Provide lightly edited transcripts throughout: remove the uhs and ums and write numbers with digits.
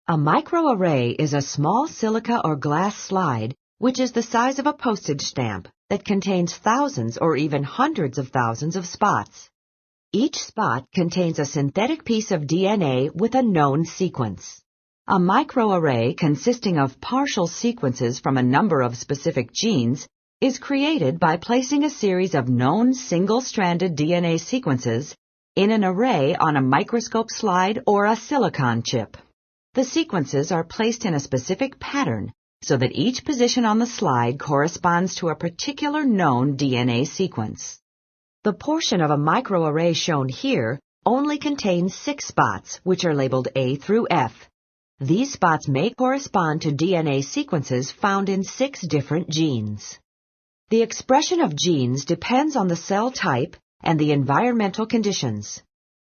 A microarray is a small silica or glass slide which is the size of a postage stamp that contains thousands or even hundreds of thousands of spots. Each spot contains a synthetic piece of DNA with a known sequence. A microarray consisting of partial sequences from a number of specific genes is created by placing a series of known single-stranded DNA sequences in an array on a microscope slide or a silicon chip. The sequences are placed in a specific pattern so that each position on the slide corresponds to a particular known DNA sequence. The portion of a microarray shown here only contains 6 spots, which are labeled A through F. These spots may correspond to DNA sequences found in 6 different genes. The expression of genes depends on the cell type and the environmental conditions.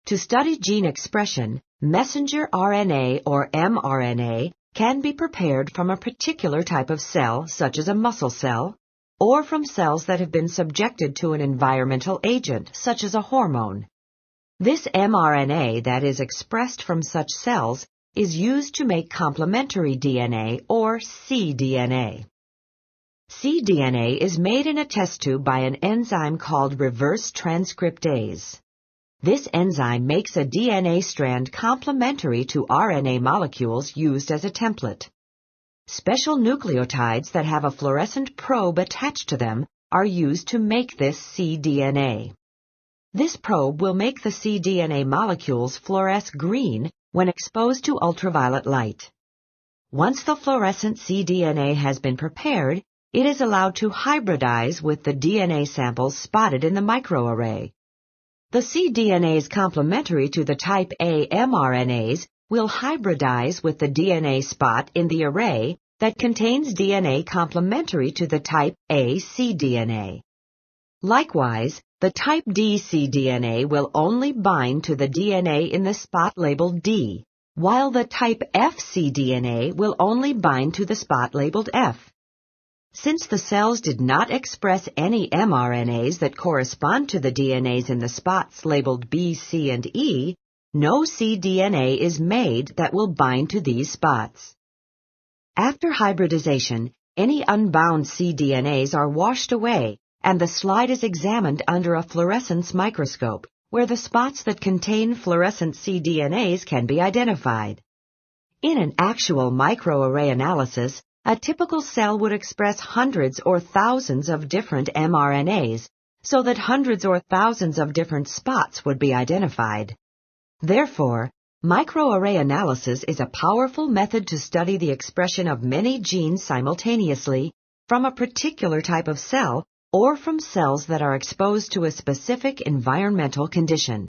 To study gene expression, messenger RNA or mRNA can be prepared from a particular type of cell, such as a muscle cell, or from cells that have been subjected to an environmental agent, such as a hormone. This mRNA that is expressed from such cells is used to make complementary DNA or cDNA. cDNA is made in a test tube by an enzyme called reverse transcriptase. This enzyme makes a DNA strand complementary to RNA molecules used as a template. Special nucleotides that have a fluorescent probe attached to them are used to make this cDNA. This probe will make the cDNA molecules fluoresce green when exposed to ultraviolet light. Once the fluorescent cDNA has been prepared, it is allowed to hybridize with the DNA samples spotted in the microarray. The cDNAs complementary to the type A mRNAs will hybridize with the DNA spot in the array that contains DNA complementary to the type A cDNA. Likewise, the type D cDNA will only bind to the DNA in the spot labeled D, while the type F cDNA will only bind to the spot labeled F. Since the cells did not express any mRNAs that correspond to the DNAs in the spots labeled B, C, and E, no cDNA is made that will bind to these spots. After hybridization, any unbound cDNAs are washed away, and the slide is examined under a fluorescence microscope, where the spots that contain fluorescent cDNAs can be identified. In an actual microarray analysis, a typical cell would express hundreds or thousands of different mRNAs, so that hundreds or thousands of different spots would be identified. Therefore, microarray analysis is a powerful method to study the expression of many genes simultaneously from a particular type of cell or from cells that are exposed to a specific environmental condition.